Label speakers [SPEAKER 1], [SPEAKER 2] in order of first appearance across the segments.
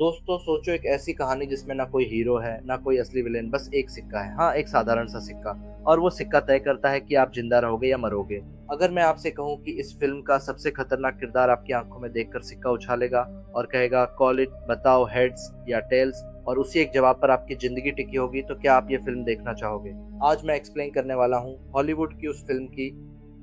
[SPEAKER 1] दोस्तों सोचो एक ऐसी कहानी जिसमें ना कोई हीरो है ना कोई असली विलेन, बस एक सिक्का है। हाँ, एक साधारण सा सिक्का। और वो सिक्का तय करता है कि आप जिंदा रहोगे या मरोगे। अगर मैं आपसे कहूँ कि इस फिल्म का सबसे खतरनाक किरदार आपकी आंखों में देखकर सिक्का उछालेगा और कहेगा कॉल इट, बताओ हेड्स या टेल्स, और उसी एक जवाब पर आपकी जिंदगी टिकी होगी, तो क्या आप ये फिल्म देखना चाहोगे? आज मैं एक्सप्लेन करने वाला हूँ हॉलीवुड की उस फिल्म की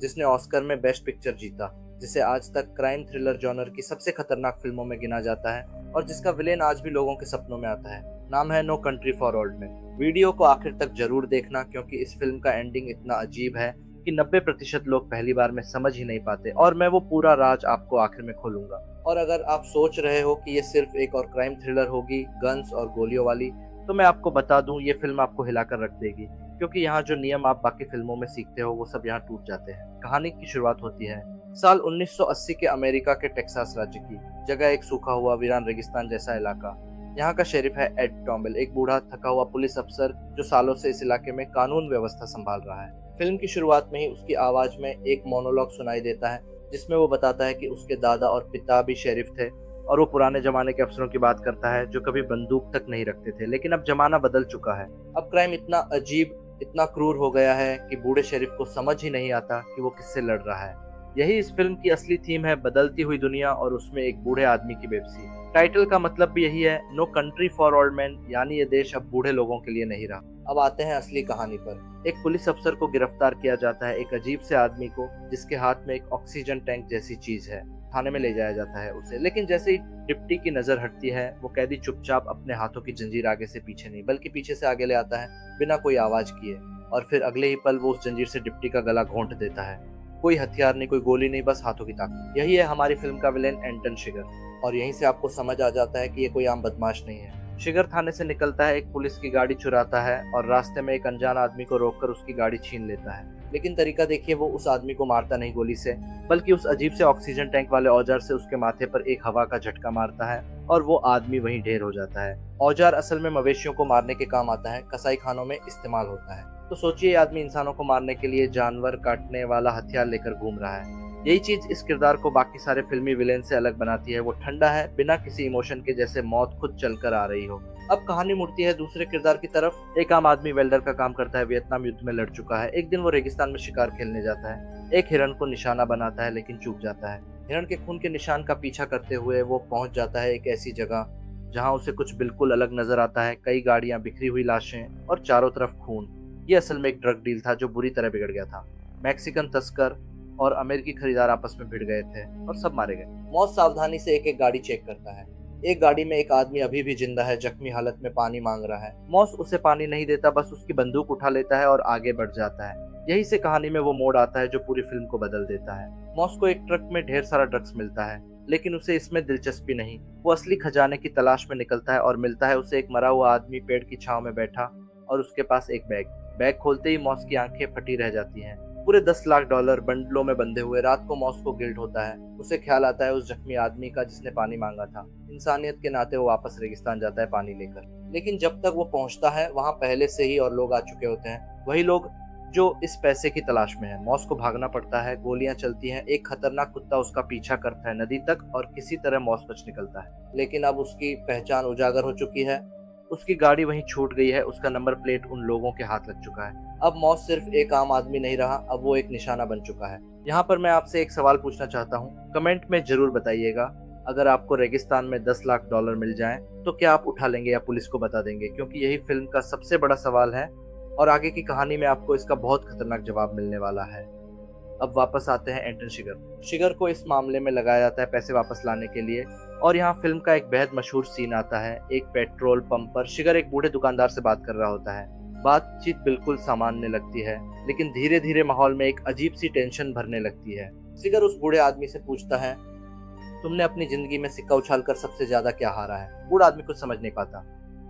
[SPEAKER 1] जिसने ऑस्कर में बेस्ट पिक्चर जीता, जिसे आज तक क्राइम थ्रिलर जॉनर की सबसे खतरनाक फिल्मों में गिना जाता है और जिसका विलेन आज भी लोगों के सपनों में आता है। नाम है no country for old man. Video को आखिर तक जरूर देखना, क्योंकि इस फिल्म का एंडिंग इतना अजीब है कि 90% लोग पहली बार में समझ ही नहीं पाते, और मैं वो पूरा राज आपको आखिर में खोलूंगा। और अगर आप सोच रहे हो कि ये सिर्फ एक और क्राइम थ्रिलर होगी गन्स और गोलियों वाली, तो मैं आपको बता दूं ये फिल्म आपको हिलाकर रख देगी, क्योंकि यहाँ जो नियम आप बाकी फिल्मों में सीखते हो वो सब यहाँ टूट जाते हैं। कहानी की शुरुआत होती है साल 1980 के अमेरिका के टेक्सास राज्य की। जगह एक सूखा हुआ वीरान रेगिस्तान जैसा इलाका। यहाँ का शेरिफ है एड टॉम्बल, एक बूढ़ा थका हुआ पुलिस अफसर जो सालों से इस इलाके में कानून व्यवस्था संभाल रहा है। फिल्म की शुरुआत में ही उसकी आवाज में एक मोनोलॉग सुनाई देता है, जिसमें वो बताता है कि उसके दादा और पिता भी शेरिफ थे और वो पुराने जमाने के अफसरों की बात करता है जो कभी बंदूक तक नहीं रखते थे। लेकिन अब जमाना बदल चुका है। अब क्राइम इतना अजीब, इतना क्रूर हो गया है कि बूढ़े शेरिफ को समझ ही नहीं आता कि वो किससे लड़ रहा है। यही इस फिल्म की असली थीम है, बदलती हुई दुनिया और उसमें एक बूढ़े आदमी की बेबसी। टाइटल का मतलब भी यही है, no country for old man, यानी ये देश अब बूढ़े लोगों के लिए नहीं रहा। अब आते हैं असली कहानी पर। एक पुलिस अफसर को गिरफ्तार किया जाता है, एक अजीब से आदमी को जिसके हाथ में एक ऑक्सीजन टैंक जैसी चीज है। थाने में ले जाया जाता है उसे, लेकिन जैसे ही डिप्टी की नजर हटती है वो कैदी चुपचाप अपने हाथों की जंजीर आगे से पीछे नहीं बल्कि पीछे से आगे ले आता है बिना कोई आवाज किए, और फिर अगले ही पल वो उस जंजीर से डिप्टी का गला घोंट देता है। कोई हथियार नहीं, कोई गोली नहीं, बस हाथों की ताकत। यही है हमारी फिल्म का विलेन एंटन शिगर, और यहीं से आपको समझ आ जाता है कि ये कोई आम बदमाश नहीं है। शिगर थाने से निकलता है, एक पुलिस की गाड़ी चुराता है और रास्ते में एक अनजान आदमी को रोककर उसकी गाड़ी छीन लेता है। लेकिन तरीका देखिए, वो उस आदमी को मारता नहीं गोली से, बल्कि उस अजीब से ऑक्सीजन टैंक वाले औजार से उसके माथे पर एक हवा का झटका मारता है और वो आदमी वहीं ढेर हो जाता है। औजार असल में मवेशियों को मारने के काम आता है, कसाई खानों में इस्तेमाल होता है। तो सोचिए आदमी इंसानों को मारने के लिए जानवर काटने वाला हथियार लेकर घूम रहा है। यही चीज इस किरदार को बाकी सारे फिल्मी विलेन से अलग बनाती है। वो ठंडा है, बिना किसी इमोशन के, जैसे मौत खुद चलकर आ रही हो। अब कहानी मुड़ती है दूसरे किरदार की तरफ। एक आम आदमी वेल्डर का काम करता है, वियतनाम युद्ध में लड़ चुका है। एक दिन वो रेगिस्तान में शिकार खेलने जाता है, एक हिरण को निशाना बनाता है लेकिन चूक जाता है। हिरण के खून के निशान का पीछा करते हुए वो पहुंच जाता है एक ऐसी जगह जहां उसे कुछ बिल्कुल अलग नजर आता है। कई गाड़ियां, बिखरी हुई लाशें और चारों तरफ खून। ये असल में एक ड्रग डील था जो बुरी तरह बिगड़ गया था। मैक्सिकन तस्कर और अमेरिकी खरीदार आपस में भिड़ गए थे और सब मारे गए। मौत सावधानी से एक एक गाड़ी चेक करता है। एक गाड़ी में एक आदमी अभी भी जिंदा है, जख्मी हालत में पानी मांग रहा है। मौस उसे पानी नहीं देता, बस उसकी बंदूक उठा लेता है और आगे बढ़ जाता है। यही से कहानी में वो मोड़ आता है जो पूरी फिल्म को बदल देता है। मौस को एक ट्रक में ढेर सारा ड्रग्स मिलता है, लेकिन उसे इसमें दिलचस्पी नहीं। वो असली खजाने की तलाश में निकलता है और मिलता है उसे एक मरा हुआ आदमी पेड़ की छांव में बैठा, और उसके पास एक बैग। बैग खोलते ही मौस की आंखें फटी रह जाती हैं। पूरे 10 लाख डॉलर बंडलों में बंधे हुए। रात को मौस को गिल्ट होता है। उसे ख्याल आता है उस जख्मी आदमी का जिसने पानी मांगा था। इंसानियत के नाते वो वापस रेगिस्तान जाता है पानी लेकर। लेकिन जब तक वो पहुंचता है वहां पहले से ही और लोग आ चुके होते हैं, वही लोग जो इस पैसे की तलाश में है। मौस को भागना पड़ता है, गोलियां चलती हैं, एक खतरनाक कुत्ता उसका पीछा करता है नदी तक, और किसी तरह मौस बच निकलता है। लेकिन अब उसकी पहचान उजागर हो चुकी है। उसकी गाड़ी वहीं छूट गई है, उसका नंबर प्लेट उन लोगों के हाथ लग चुका है। अब मौस सिर्फ एक आम आदमी नहीं रहा, अब वो एक निशाना बन चुका है। यहाँ पर मैं आपसे एक सवाल पूछना चाहता हूँ, कमेंट में जरूर बताइएगा। अगर आपको रेगिस्तान में 10 लाख डॉलर मिल जाएं, तो क्या आप उठा लेंगे या पुलिस को बता देंगे? क्योंकि यही फिल्म का सबसे बड़ा सवाल है और आगे की कहानी में आपको इसका बहुत खतरनाक जवाब मिलने वाला है। अब वापस आते हैं एंटन शिगर। शिगर को इस मामले में लगाया जाता है पैसे वापस लाने के लिए, और यहाँ फिल्म का एक बेहद मशहूर सीन आता है। एक पेट्रोल पंप पर शिगर एक बूढ़े दुकानदार से बात कर रहा होता है। बातचीत बिल्कुल सामान्य लगती है, लेकिन धीरे धीरे माहौल में एक अजीब सी टेंशन भरने लगती है। शिगर उस बूढ़े आदमी से पूछता है, तुमने अपनी जिंदगी में सिक्का उछालकर सबसे ज्यादा क्या हारा है? बूढ़ा आदमी कुछ समझ नहीं पाता।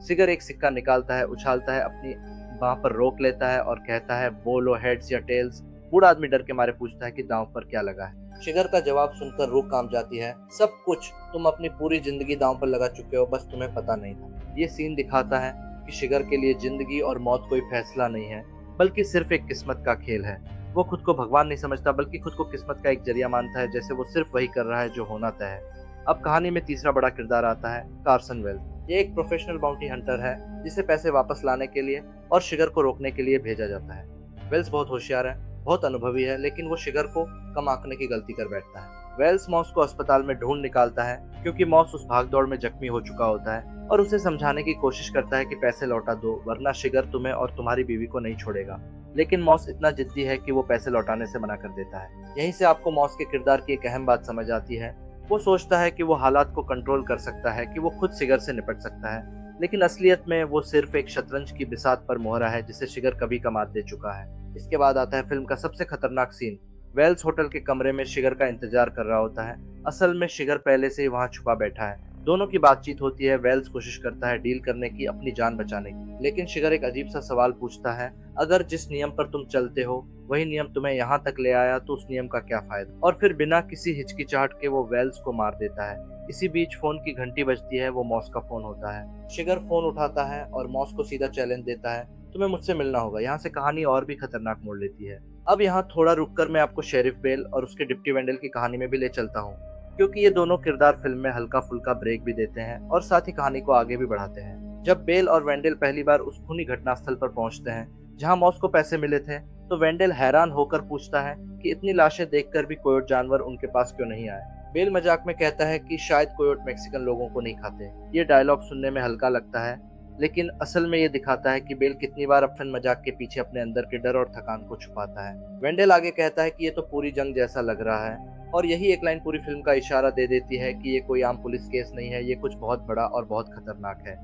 [SPEAKER 1] शिगर एक सिक्का निकालता है, उछालता है, अपनी बांह पर रोक लेता है और कहता है, बोलो हेड्स या टेल्स। बूढ़ा आदमी डर के मारे पूछता है कि दांव पर क्या लगा है? शिगर का जवाब सुनकर रूह कांप जाती है। सब कुछ, तुम अपनी पूरी जिंदगी दांव पर लगा चुके हो, बस तुम्हें पता नहीं था। ये सीन दिखाता है कि शिगर के लिए जिंदगी और मौत कोई फैसला नहीं है, बल्कि सिर्फ एक किस्मत का खेल है। वो खुद को भगवान नहीं समझता, बल्कि खुद को किस्मत का एक जरिया मानता है, जैसे वो सिर्फ वही कर रहा है जो होना तय है। अब कहानी में तीसरा बड़ा किरदार आता है कार्सन वेल्स। ये एक प्रोफेशनल बाउंटी हंटर है जिसे पैसे वापस लाने के लिए और शिगर को रोकने के लिए भेजा जाता है। वेल्स बहुत होशियार है, बहुत अनुभवी है, लेकिन वो शिगर को कम आंकने की गलती कर बैठता है। वेल्स मॉस को अस्पताल में ढूंढ निकालता है क्योंकि मॉस उस भागदौड़ में जख्मी हो चुका होता है और उसे समझाने की कोशिश करता है कि पैसे लौटा दो वरना शिगर तुम्हें और तुम्हारी बीवी को नहीं छोड़ेगा। लेकिन मॉस इतना जिद्दी है कि वो पैसे लौटाने से मना कर देता है। यहीं से आपको मॉस के किरदार की एक अहम बात समझ आती है। वो सोचता है कि वो हालात को कंट्रोल कर सकता है, कि वो खुद शिगर से निपट सकता है, लेकिन असलियत में वो सिर्फ एक शतरंज की बिसात पर मोहरा है जिसे शिगर कभी का मात दे चुका है। इसके बाद आता है फिल्म का सबसे खतरनाक सीन। वेल्स होटल के कमरे में शिगर का इंतजार कर रहा होता है। असल में शिगर पहले से ही वहां छुपा बैठा है। दोनों की बातचीत होती है। वेल्स कोशिश करता है डील करने की, अपनी जान बचाने की, लेकिन शिगर एक अजीब सा सवाल पूछता है, अगर जिस नियम पर तुम चलते हो वही नियम तुम्हें यहाँ तक ले आया तो उस नियम का क्या फायदा। और फिर बिना किसी हिचकिचाहट के वो वेल्स को मार देता है। इसी बीच फोन की घंटी बजती है। वो मॉस का फोन होता है। शिगर फोन उठाता है और मॉस को सीधा चैलेंज देता है, तुम्हें मुझसे मिलना होगा। यहाँ से कहानी और भी खतरनाक मोड़ लेती है। अब यहाँ थोड़ा रुककर मैं आपको शेरिफ बेल और उसके डिप्टी वेंडल की कहानी में भी ले चलता हूँ, क्योंकि ये दोनों किरदार फिल्म में हल्का फुल्का ब्रेक भी देते हैं और साथ ही कहानी को आगे भी बढ़ाते हैं। जब बेल और वेंडल पहली बार उस खूनी घटनास्थल पर पहुंचते हैं जहां मॉस को पैसे मिले थे, तो वेंडल हैरान होकर पूछता है कि इतनी लाशें देखकर भी कोयोट जानवर उनके पास क्यों नहीं आए। बेल मजाक में कहता है कि शायद कोयोट मैक्सिकन लोगों को नहीं खाते। ये डायलॉग सुनने में हल्का लगता है, लेकिन असल में ये दिखाता है कि बेल कितनी बार अपन मजाक के पीछे अपने अंदर के डर और थकान को छुपाता है। वेंडल आगे कहता है कि ये तो पूरी जंग जैसा लग रहा है, और यही एक लाइन पूरी फिल्म का इशारा दे देती है कि ये कोई आम पुलिस केस नहीं है, ये कुछ बहुत बड़ा और बहुत खतरनाक है।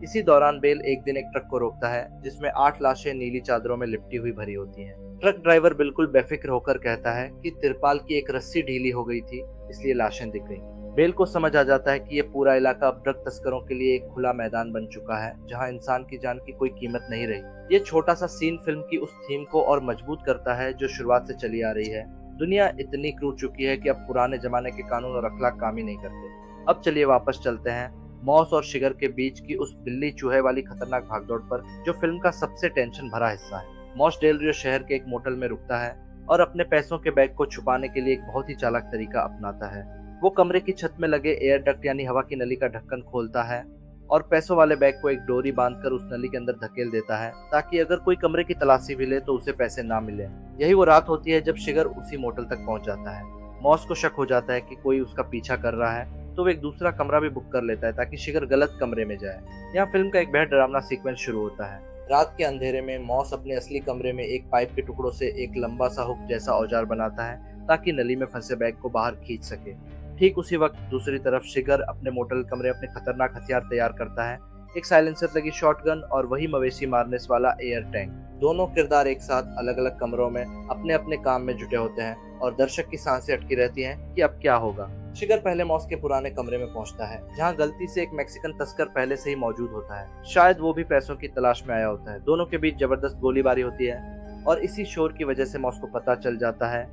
[SPEAKER 1] इसी दौरान बेल एक दिन एक ट्रक को रोकता है जिसमें 8 लाशें नीली चादरों में लिपटी हुई भरी होती हैं। ट्रक ड्राइवर बिल्कुल बेफिक्र होकर कहता है कि तिरपाल की एक रस्सी ढीली हो गई थी, इसलिए लाशें दिख गई। बेल को समझ आ जाता है कि ये पूरा इलाका अब ड्रग तस्करों के लिए एक खुला मैदान बन चुका है जहां इंसान की जान की कोई कीमत नहीं रही। ये छोटा सा सीन फिल्म की उस थीम को और मजबूत करता है जो शुरुआत से चली आ रही है। दुनिया इतनी क्रूर चुकी है कि अब पुराने जमाने के कानून और अखलाक काम ही नहीं करते। अब चलिए वापस चलते हैं मॉस और शिगर के बीच की उस बिल्ली चूहे वाली खतरनाक भागदौड़ पर, जो फिल्म का सबसे टेंशन भरा हिस्सा है। मॉस डेल रियो शहर के एक मोटल में रुकता है और अपने पैसों के बैग को छुपाने के लिए एक बहुत ही चालाक तरीका अपनाता है। वो कमरे की छत में लगे एयर डक्ट यानी हवा की नली का ढक्कन खोलता है और पैसों वाले बैग को एक डोरी बांधकर उस नली के अंदर धकेल देता है, ताकि अगर कोई कमरे की तलाशी भी ले तो उसे पैसे ना मिले। यही वो रात होती है जब शिगर उसी मोटल तक पहुंच जाता है। मॉस को शक हो जाता है कि कोई उसका पीछा कर रहा है, तो वो एक दूसरा कमरा भी बुक कर लेता है ताकि शिगर गलत कमरे में जाए। यहाँ फिल्म का एक बेहद डरावना सीक्वेंस शुरू होता है। रात के अंधेरे में मॉस अपने असली कमरे में एक पाइप के टुकड़ों से एक लंबा सा हुक जैसा औजार बनाता है ताकि नली में फंसे बैग को बाहर खींच सके। ठीक उसी वक्त दूसरी तरफ शिगर अपने मोटल कमरे अपने खतरनाक हथियार तैयार करता है, एक साइलेंसर लगी शॉटगन और वही मवेशी मारने वाला एयर टैंक। दोनों किरदार एक साथ अलग अलग कमरों में अपने अपने काम में जुटे होते हैं और दर्शक की सांसें अटकी रहती हैं कि अब क्या होगा। शिगर पहले मॉस के पुराने कमरे में पहुंचता है जहां गलती से एक मैक्सिकन तस्कर पहले से ही मौजूद होता है। शायद वो भी पैसों की तलाश में आया होता है। दोनों के बीच जबरदस्त गोलीबारी होती है और इसी शोर की वजह से मॉस को पता चल जाता है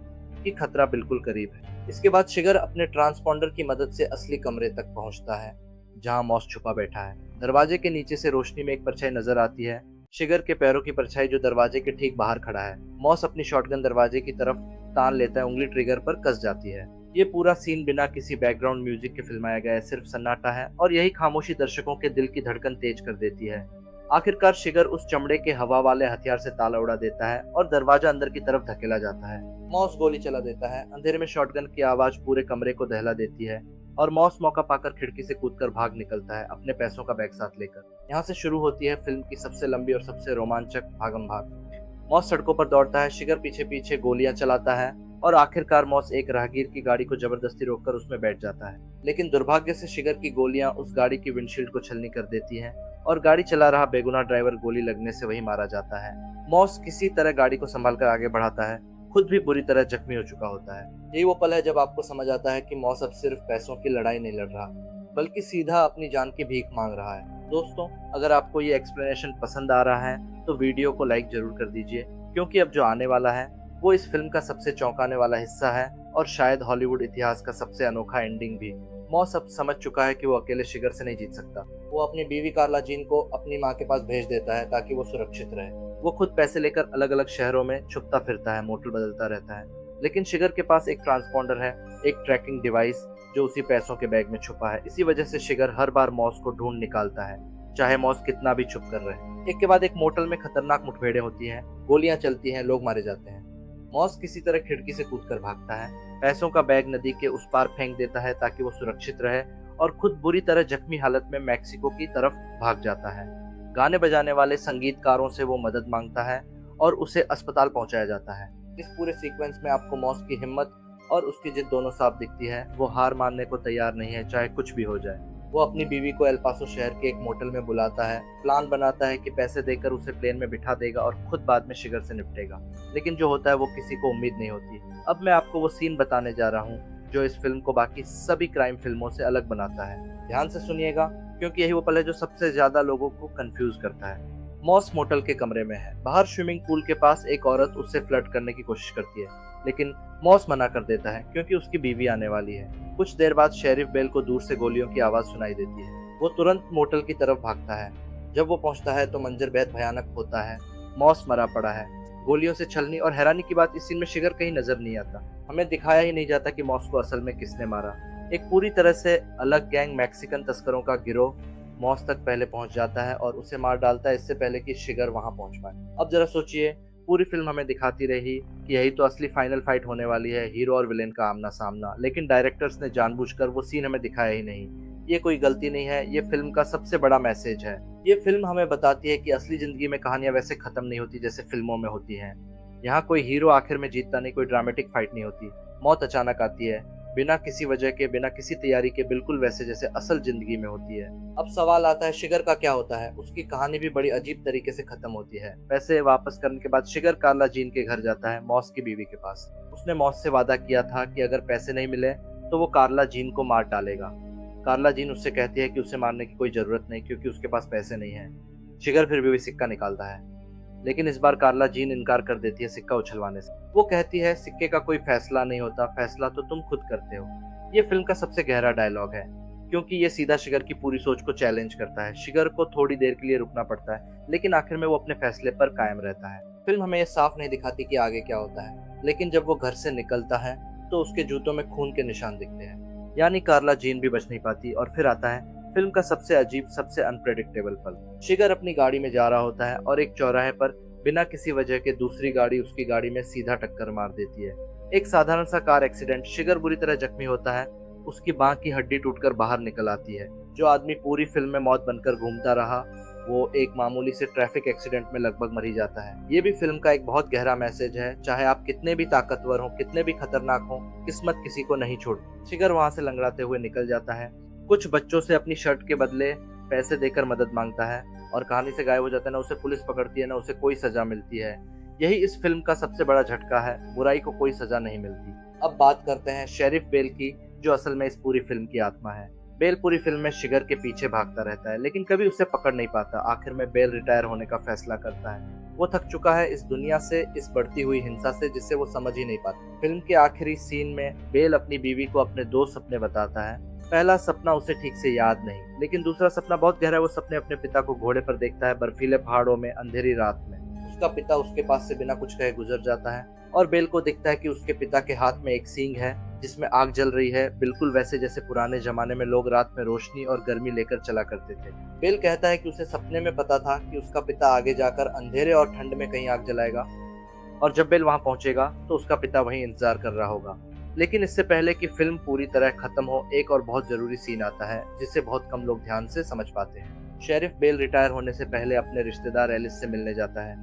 [SPEAKER 1] कि खतरा बिल्कुल करीब है। इसके बाद शिगर अपने ट्रांसपॉन्डर की मदद से असली कमरे तक पहुंचता है जहां मॉस छुपा बैठा है। दरवाजे के नीचे से रोशनी में एक परछाई नजर आती है, शिगर के पैरों की परछाई जो दरवाजे के ठीक बाहर खड़ा है। मॉस अपनी शॉटगन दरवाजे की तरफ तान लेता है, उंगली ट्रिगर पर कस जाती है। ये पूरा सीन बिना किसी बैकग्राउंड म्यूजिक के फिल्माया गया है, सिर्फ सन्नाटा है और यही खामोशी दर्शकों के दिल की धड़कन तेज कर देती है। आखिरकार शिगर उस चमड़े के हवा वाले हथियार से ताला उड़ा देता है और दरवाजा अंदर की तरफ धकेला जाता है। मॉस गोली चला देता है। अंधेरे में शॉटगन की आवाज पूरे कमरे को दहला देती है और मॉस मौका पाकर खिड़की से कूदकर भाग निकलता है अपने पैसों का बैग साथ लेकर। यहाँ से शुरू होती है फिल्म की सबसे लंबी और सबसे रोमांचक भागम भाग। मॉस सड़कों पर दौड़ता है, शिगर पीछे पीछे गोलियां चलाता है और आखिरकार मॉस एक राहगीर की गाड़ी को जबरदस्ती रोककर उसमें बैठ जाता है। लेकिन दुर्भाग्य से शिगर की गोलियां उस गाड़ी की विंडशील्ड को छलनी कर देती हैं और गाड़ी चला रहा बेगुनाह ड्राइवर गोली लगने से वहीं मारा जाता है। मॉस किसी तरह गाड़ी को संभालकर आगे बढ़ाता है, खुद भी बुरी तरह जख्मी हो चुका होता है। यही वो पल है जब आपको समझ आता है कि मॉस अब सिर्फ पैसों की लड़ाई नहीं लड़ रहा, बल्कि सीधा अपनी जान की भीख मांग रहा है। दोस्तों, अगर आपको ये एक्सप्लेनेशन पसंद आ रहा है तो वीडियो को लाइक जरूर कर दीजिए, क्योंकि अब जो आने वाला है वो इस फिल्म का सबसे चौंकाने वाला हिस्सा है और शायद हॉलीवुड इतिहास का सबसे अनोखा एंडिंग भी। मॉस अब समझ चुका है कि वो अकेले शिगर से नहीं जीत सकता। वो अपनी बीवी कार्ला जीन को अपनी माँ के पास भेज देता है ताकि वो सुरक्षित रहे। वो खुद पैसे लेकर अलग अलग शहरों में छुपता फिरता है, मोटल बदलता रहता है, लेकिन शिगर के पास एक ट्रांसपॉन्डर है, एक ट्रैकिंग डिवाइस जो उसी पैसों के बैग में छुपा है। इसी वजह से शिगर हर बार मॉस को ढूंढ निकालता है, चाहे मॉस कितना भी छुप कर रहे। एक के बाद एक मोटल में खतरनाक मुठभेड़ें होती हैं, गोलियां चलती हैं, लोग मारे जाते हैं। मॉस किसी तरह खिड़की से कूदकर भागता है, पैसों का बैग नदी के उस पार फेंक देता है ताकि वो सुरक्षित रहे, और खुद बुरी तरह जख्मी हालत में मैक्सिको की तरफ भाग जाता है। गाने बजाने वाले संगीतकारों से वो मदद मांगता है और उसे अस्पताल पहुंचाया जाता है। इस पूरे सीक्वेंस में आपको मॉस की हिम्मत और उसकी जिद दोनों साफ दिखती है। वो हार मानने को तैयार नहीं है, चाहे कुछ भी हो जाए। वो अपनी बीवी को एल पासो शहर के एक मोटल में बुलाता है, प्लान बनाता है कि पैसे देकर उसे प्लेन में बिठा देगा और खुद बाद में शिगर से निपटेगा। लेकिन जो होता है वो किसी को उम्मीद नहीं होती। अब मैं आपको वो सीन बताने जा रहा हूँ जो इस फिल्म को बाकी सभी क्राइम फिल्मों से अलग बनाता है। ध्यान से सुनिएगा, क्योंकि यही वो पल है जो सबसे ज्यादा लोगों को कंफ्यूज करता है। मॉस मोटल के कमरे में है। बाहर स्विमिंग पूल के पास एक औरत उससे फ्लर्ट करने की कोशिश करती है, लेकिन मॉस मना कर देता है क्योंकि उसकी बीवी आने वाली है। कुछ देर बाद शेरिफ बेल को दूर से गोलियों की आवाज सुनाई देती है। वो तुरंत मोटल की तरफ भागता है। जब वो पहुंचता है तो मंजर बेहद भयानक होता है। मॉस मरा पड़ा है, गोलियों से छलनी, और हैरानी की बात इस सीन में शिगर कहीं नजर नहीं आता। हमें दिखाया ही नहीं जाता कि मॉस को असल में किसने मारा। एक पूरी तरह से अलग गैंग मैक्सिकन तस्करों का गिरोह मॉस तक पहले पहुंच जाता है और उसे मार डालता है इससे पहले कि शिगर वहां पहुंच पाए। अब जरा सोचिए, पूरी फिल्म हमें दिखाती रही कि यही तो असली फाइनल फाइट होने वाली है, हीरो और विलेन का आमना सामना, लेकिन डायरेक्टर्स ने जानबूझकर वो सीन हमें दिखाया ही नहीं। ये कोई गलती नहीं है, ये फिल्म का सबसे बड़ा मैसेज है। ये फिल्म हमें बताती है कि असली जिंदगी में कहानियां वैसे खत्म नहीं होती जैसे फिल्मों में होती हैं। यहाँ कोई हीरो आखिर में जीतता नहीं, कोई ड्रामेटिक फाइट नहीं होती। मौत अचानक आती है, बिना किसी वजह के, बिना किसी तैयारी के, बिल्कुल वैसे जैसे असल जिंदगी में होती है। अब सवाल आता है, शिगर का क्या होता है? उसकी कहानी भी बड़ी अजीब तरीके से खत्म होती है। पैसे वापस करने के बाद शिगर कार्ला जीन के घर जाता है, मॉस की बीवी के पास। उसने मॉस से वादा किया था कि अगर पैसे नहीं मिले तो वो कार्ला जीन को मार डालेगा। कार्ला जीन उससे कहती है कि उसे मारने की कोई जरूरत नहीं क्योंकि उसके पास पैसे नहीं है। शिगर फिर भी सिक्का निकालता है, लेकिन इस बार कार्ला जीन इनकार कर देती है सिक्का उछलवाने से। वो कहती है, सिक्के का कोई फैसला नहीं होता, फैसला तो तुम खुद करते हो। ये फिल्म का सबसे गहरा डायलॉग है, क्योंकि ये सीधा शिगर की पूरी सोच को चैलेंज करता है। शिगर को थोड़ी देर के लिए रुकना पड़ता है, लेकिन आखिर में वो अपने फैसले पर कायम रहता है। फिल्म हमें ये साफ नहीं दिखाती कि आगे क्या होता है, लेकिन जब वो घर से निकलता है तो उसके जूतों में खून के निशान दिखते हैं, यानी कार्ला जीन भी बच नहीं पाती। और फिर आता है फिल्म का सबसे अजीब, सबसे अनप्रेडिक्टेबल पल। शिगर अपनी गाड़ी में जा रहा होता है और एक चौराहे पर बिना किसी वजह के दूसरी गाड़ी उसकी गाड़ी में सीधा टक्कर मार देती है। एक साधारण सा कार एक्सीडेंट। शिगर बुरी तरह जख्मी होता है, उसकी बांह की हड्डी टूटकर बाहर निकल आती है। जो आदमी पूरी फिल्म में मौत बनकर घूमता रहा, वो एक मामूली से ट्रैफिक एक्सीडेंट में लगभग मर ही जाता है। ये भी फिल्म का एक बहुत गहरा मैसेज है, चाहे आप कितने भी ताकतवर हो, कितने भी खतरनाक हो, किस्मत किसी को नहीं छोड़ती। शिगर वहां से लंगड़ाते हुए निकल जाता है, कुछ बच्चों से अपनी शर्ट के बदले पैसे देकर मदद मांगता है और कहानी से गायब हो जाता है। ना उसे पुलिस पकड़ती है, ना उसे कोई सजा मिलती है। यही इस फिल्म का सबसे बड़ा झटका है, बुराई को कोई सजा नहीं मिलती। अब बात करते हैं शेरिफ बेल की, जो असल में इस पूरी फिल्म की आत्मा है। बेल पूरी फिल्म में शिगर के पीछे भागता रहता है, लेकिन कभी उसे पकड़ नहीं पाता। आखिर में बेल रिटायर होने का फैसला करता है। वो थक चुका है इस दुनिया से, इस बढ़ती हुई हिंसा से, जिससे वो समझ ही नहीं पाता। फिल्म के आखिरी सीन में बेल अपनी बीवी को अपने 2 सपने बताता है। पहला सपना उसे ठीक से याद नहीं, लेकिन दूसरा सपना बहुत गहरा है। वो सपने अपने पिता को घोड़े पर देखता है, बर्फीले पहाड़ों में, अंधेरी रात में। उसका पिता उसके पास से बिना कुछ कहे गुजर जाता है और बेल को दिखता है कि उसके पिता के हाथ में एक सींग है जिसमें आग जल रही है, बिल्कुल वैसे जैसे पुराने जमाने में लोग रात में रोशनी और गर्मी लेकर चला करते थे। बेल कहता है कि उसे सपने में पता था कि उसका पिता आगे जाकर अंधेरे और ठंड में कहीं आग जलाएगा, और जब बेल वहां पहुंचेगा तो उसका पिता वहीं इंतजार कर रहा होगा। लेकिन इससे पहले कि फिल्म पूरी तरह खत्म हो, एक और बहुत जरूरी सीन आता है जिसे बहुत कम लोग ध्यान से समझ पाते हैं। शेरिफ बेल रिटायर होने से पहले अपने रिश्तेदार एलिस से मिलने जाता है,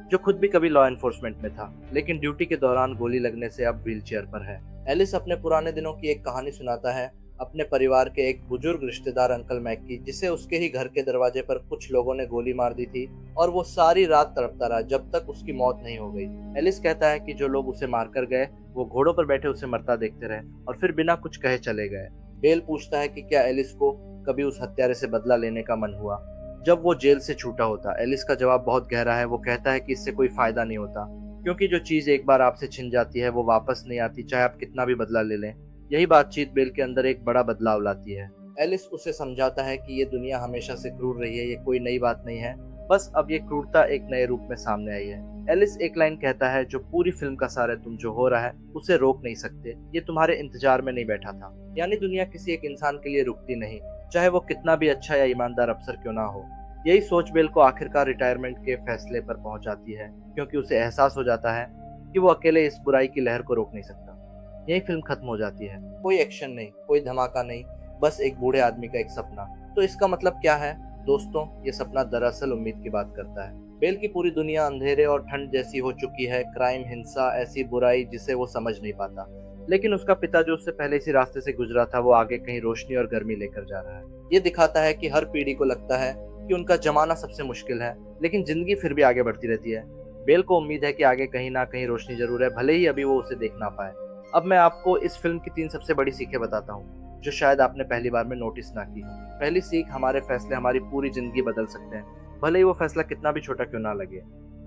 [SPEAKER 1] जो खुद भी कभी लॉ एनफोर्समेंट में था, लेकिन ड्यूटी के दौरान गोली लगने से अब व्हीलचेयर पर है। एलिस अपने पुराने दिनों की एक कहानी सुनाता है, अपने परिवार के एक बुजुर्ग रिश्तेदार अंकल मैक की, जिसे उसके ही घर के दरवाजे पर कुछ लोगों ने गोली मार दी थी और वो सारी रात तड़पता रहा जब तक उसकी मौत नहीं हो गई। एलिस कहता है कि जो लोग उसे मारकर गए वो घोड़ों पर बैठे उसे मरता देखते रहे और फिर बिना कुछ कहे चले गए। बेल पूछता है कि क्या एलिस को कभी उस हत्यारे से बदला लेने का मन हुआ जब वो जेल से छूटा होता। एलिस का जवाब बहुत गहरा है। वो कहता है कि इससे कोई फायदा नहीं होता, क्योंकि जो चीज एक बार आपसे छिन जाती है वो वापस नहीं आती, चाहे आप कितना भी बदला ले लें। यही बातचीत बेल के अंदर एक बड़ा बदलाव लाती है। एलिस उसे समझाता है कि ये दुनिया हमेशा से क्रूर रही है, ये कोई नई बात नहीं है, बस अब ये क्रूरता एक नए रूप में सामने आई है। एलिस एक लाइन कहता है जो पूरी फिल्म का सार है, तुम जो हो रहा है उसे रोक नहीं सकते, ये तुम्हारे इंतजार में नहीं बैठा था। यानी दुनिया किसी एक इंसान के लिए रुकती नहीं, चाहे वो कितना भी अच्छा या ईमानदार अफसर क्यों ना हो। यही सोच बेल को आखिरकार रिटायरमेंट के फैसले पर पहुंचाती है, क्योंकि उसे एहसास हो जाता है कि वो अकेले इस बुराई की लहर को रोक नहीं सकता। यही फिल्म खत्म हो जाती है। कोई एक्शन नहीं, कोई धमाका नहीं, बस एक बूढ़े आदमी का एक सपना। तो इसका मतलब क्या है दोस्तों? ये सपना दरअसल उम्मीद की बात करता है। बेल की पूरी दुनिया अंधेरे और ठंड जैसी हो चुकी है, क्राइम, हिंसा, ऐसी बुराई जिसे वो समझ नहीं पाता। लेकिन उसका पिता जो उससे पहले इसी रास्ते से गुजरा था, वो आगे कहीं रोशनी और गर्मी लेकर जा रहा है। ये दिखाता है कि हर पीढ़ी को लगता है कि उनका जमाना सबसे मुश्किल है, लेकिन जिंदगी फिर भी आगे बढ़ती रहती है। बेल को उम्मीद है कि आगे कहीं ना कहीं रोशनी जरूर है, भले ही अभी वो उसे देख ना पाए। अब मैं आपको इस फिल्म की 3 सबसे बड़ी सीखें बताता हूँ, जो शायद आपने पहली बार में नोटिस ना की हो। पहली सीख, हमारे फैसले हमारी पूरी जिंदगी बदल सकते हैं, भले ही वो फैसला कितना भी छोटा क्यों ना लगे।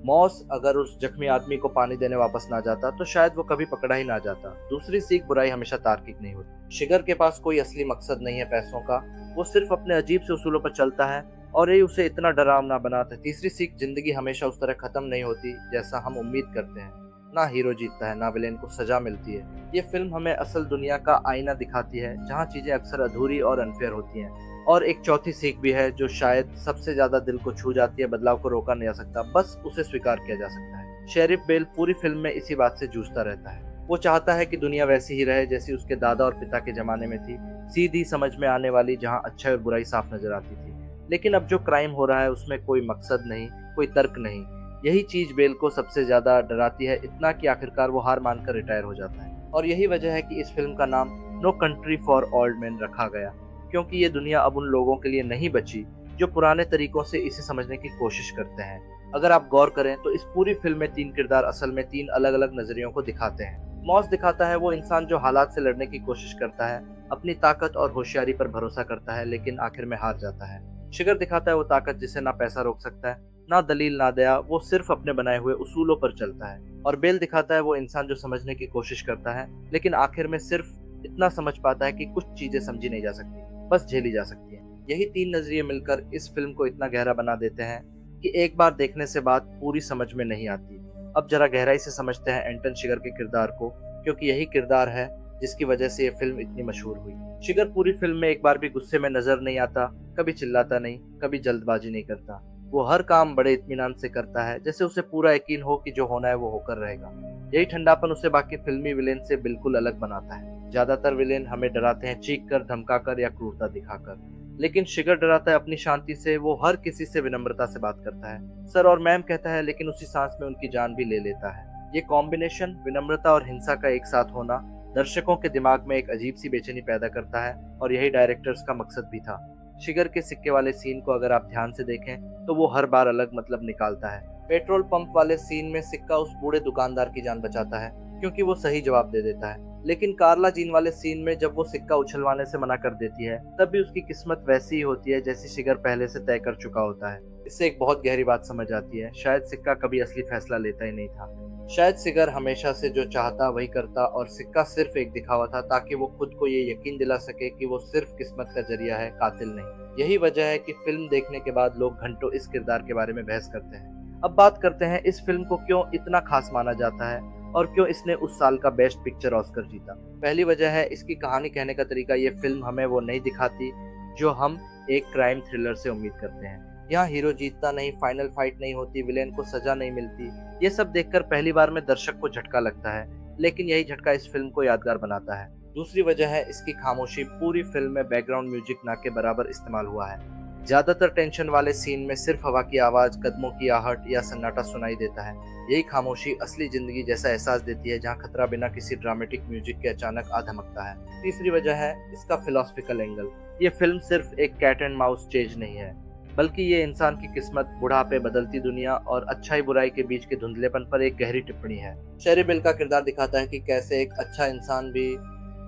[SPEAKER 1] मॉस अगर उस जख्मी आदमी को पानी देने वापस ना जाता तो शायद वो कभी पकड़ा ही ना जाता। दूसरी सीख, बुराई हमेशा तार्किक नहीं होती। शिगर के पास कोई असली मकसद नहीं है पैसों का, वो सिर्फ अपने अजीब से उसूलों पर चलता है और ये उसे इतना डरावना बनाता है। तीसरी सीख, जिंदगी हमेशा उस तरह खत्म नहीं होती जैसा हम उम्मीद करते हैं। ना हीरो जीतता है, ना विलेन को सजा मिलती है। ये फिल्म हमें असल दुनिया का आईना दिखाती है, जहाँ चीजें अक्सर अधूरी और अनफेयर होती हैं। और एक चौथी सीख भी है, जो शायद सबसे ज्यादा दिल को छू जाती है। बदलाव को रोका नहीं जा सकता, बस उसे स्वीकार किया जा सकता है। शेरिफ बेल पूरी फिल्म में इसी बात से जूझता रहता है। वो चाहता है कि दुनिया वैसी ही रहे जैसी उसके दादा और पिता के जमाने में थी, सीधी समझ में आने वाली, जहाँ अच्छाई और बुराई साफ नजर आती थी। लेकिन अब जो क्राइम हो रहा है उसमें कोई मकसद नहीं, कोई तर्क नहीं। यही चीज बेल को सबसे ज्यादा डराती है, इतना कि आखिरकार वो हार मानकर रिटायर हो जाता है। और यही वजह है कि इस फिल्म का नाम no country for old man रखा गया, क्योंकि ये दुनिया अब उन लोगों के लिए नहीं बची जो पुराने तरीकों से इसे समझने की कोशिश करते हैं। अगर आप गौर करें तो इस पूरी फिल्म में 3 किरदार असल में 3 अलग अलग नजरियों को दिखाते हैं। मॉस दिखाता है वो इंसान जो हालात से लड़ने की कोशिश करता है, अपनी ताकत और होशियारी पर भरोसा करता है, लेकिन आखिर में हार जाता है। शिगर दिखाता है वो ताकत जिसे ना पैसा रोक सकता है, ना दलील, ना दया, वो सिर्फ अपने बनाए हुए उसूलों पर चलता है। और बेल दिखाता है वो इंसान जो समझने की कोशिश करता है, लेकिन आखिर में सिर्फ इतना समझ पाता है कि कुछ चीजें समझी नहीं जा सकती, बस झेली जा सकती है। यही 3 नजरिए मिलकर इस फिल्म को इतना गहरा बना देते हैं कि एक बार देखने से बात पूरी समझ में नहीं आती। अब जरा गहराई से समझते हैं एंटन शिगर के किरदार को, क्योंकि यही किरदार है जिसकी वजह से ये फिल्म इतनी मशहूर हुई। शिगर पूरी फिल्म में एक बार भी गुस्से में नजर नहीं आता, कभी चिल्लाता नहीं, कभी जल्दबाजी नहीं करता। वो हर काम बड़े इत्मीनान से करता है, जैसे उसे पूरा यकीन हो कि जो होना है वो होकर रहेगा। यही ठंडापन उसे बाकी फिल्मी विलेन से बिल्कुल अलग बनाता है। ज्यादातर विलेन हमें डराते हैं चीख कर, धमका कर या क्रूरता दिखाकर, लेकिन शिगर डराता है अपनी शांति से। वो हर किसी से विनम्रता से बात करता है, सर और मैम कहता है, लेकिन उसी सांस में उनकी जान भी ले लेता है। ये कॉम्बिनेशन, विनम्रता और हिंसा का एक साथ होना, दर्शकों के दिमाग में एक अजीब सी बेचैनी पैदा करता है, और यही डायरेक्टर्स का मकसद भी था। शिगर के सिक्के वाले सीन को अगर आप ध्यान से देखें तो वो हर बार अलग मतलब निकालता है। पेट्रोल पंप वाले सीन में सिक्का उस बूढ़े दुकानदार की जान बचाता है, क्योंकि वो सही जवाब दे देता है। लेकिन कार्ला जीन वाले सीन में जब वो सिक्का उछलवाने से मना कर देती है, तब भी उसकी किस्मत वैसी ही होती है जैसी शिगर पहले से तय कर चुका होता है। इससे एक बहुत गहरी बात समझ आती है, शायद सिक्का कभी असली फैसला लेता ही नहीं था। शायद शिगर हमेशा से जो चाहता वही करता, और सिक्का सिर्फ एक दिखावा था, ताकि वो खुद को ये यकीन दिला सके कि वो सिर्फ किस्मत का जरिया है, कातिल नहीं। यही वजह है कि फिल्म देखने के बाद लोग घंटों इस किरदार के बारे में बहस करते हैं। अब बात करते हैं इस फिल्म को क्यों इतना खास माना जाता है और क्यों इसने उस साल का बेस्ट पिक्चर ऑस्कर जीता। पहली वजह है इसकी कहानी कहने का तरीका। ये फिल्म हमें वो नहीं दिखाती जो हम एक क्राइम थ्रिलर से उम्मीद करते हैं। यहाँ हीरो जीतता नहीं, फाइनल फाइट नहीं होती, विलेन को सजा नहीं मिलती। ये सब देखकर पहली बार में दर्शक को झटका लगता है, लेकिन यही झटका इस फिल्म को यादगार बनाता है। दूसरी वजह है इसकी खामोशी। पूरी फिल्म में बैकग्राउंड म्यूजिक ना के बराबर इस्तेमाल हुआ है। ज्यादातर टेंशन वाले सीन में सिर्फ हवा की आवाज, कदमों की आहट या सन्नाटा सुनाई देता है। यही खामोशी असली जिंदगी जैसा एहसास देती है, जहाँ खतरा बिना किसी ड्रामेटिक म्यूजिक के अचानक आ धमकता है। तीसरी वजह है इसका फिलोसफिकल एंगल। ये फिल्म सिर्फ एक कैट एंड माउस चेज नहीं है, बल्कि ये इंसान की किस्मत, बुढ़ापे, बदलती दुनिया और अच्छाई बुराई के बीच के धुंधलेपन पर एक गहरी टिप्पणी है। शेरी बेल का किरदार दिखाता है कि कैसे एक अच्छा इंसान भी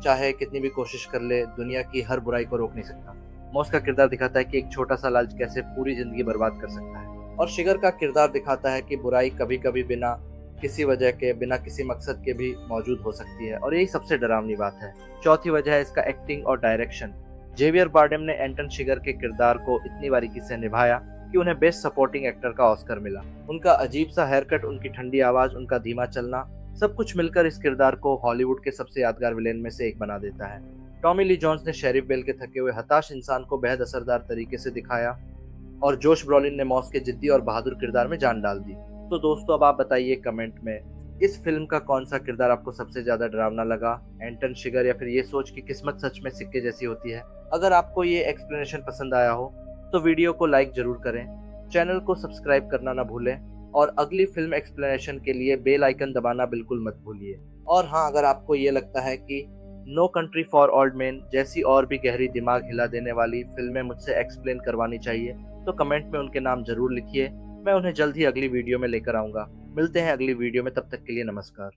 [SPEAKER 1] चाहे कितनी भी कोशिश कर ले, दुनिया की हर बुराई को रोक नहीं सकता। मॉस का किरदार दिखाता है कि एक छोटा सा लालच कैसे पूरी जिंदगी बर्बाद कर सकता है। और शिगर का किरदार दिखाता है कि बुराई कभी कभी बिना किसी वजह के, बिना किसी मकसद के भी मौजूद हो सकती है, और यही सबसे डरावनी बात है। चौथी वजह है इसका एक्टिंग और डायरेक्शन। जेवियर बार्डेम ने एंटन शिगर के किरदार को इतनी बारीकी से निभाया कि उन्हें बेस्ट सपोर्टिंग एक्टर का ऑस्कर मिला। उनका अजीब सा हेयर कट, उनकी ठंडी आवाज, उनका धीमा चलना, सब कुछ मिलकर इस किरदार को हॉलीवुड के सबसे यादगार विलेन में से एक बना देता है। टॉमी ली जोन्स ने शेरिफ बेल के थके हुए हताश इंसान को बेहद असरदार तरीके से दिखाया और जोश ब्रॉलिन ने मॉस के जिद्दी और बहादुर किरदार में जान डाल दी। तो दोस्तों, अब आप बताइए कमेंट में, इस फिल्म का कौन सा किरदार आपको सबसे ज्यादा डरावना लगा? एंटन शिगर, या फिर ये सोच कि किस्मत सच में सिक्के जैसी होती है? अगर आपको ये एक्सप्लेनेशन पसंद आया हो तो वीडियो को लाइक जरूर करें, चैनल को सब्सक्राइब करना ना भूलें और अगली फिल्म एक्सप्लेनेशन के लिए बेल आइकन दबाना बिल्कुल मत भूलिए। और हाँ, अगर आपको ये लगता है कि no country for old man जैसी और भी गहरी दिमाग हिला देने वाली फिल्में मुझसे एक्सप्लेन करवानी चाहिए तो कमेंट में उनके नाम जरूर लिखिए। मैं उन्हें जल्द ही अगली वीडियो में लेकर आऊंगा। मिलते हैं अगली वीडियो में, तब तक के लिए नमस्कार।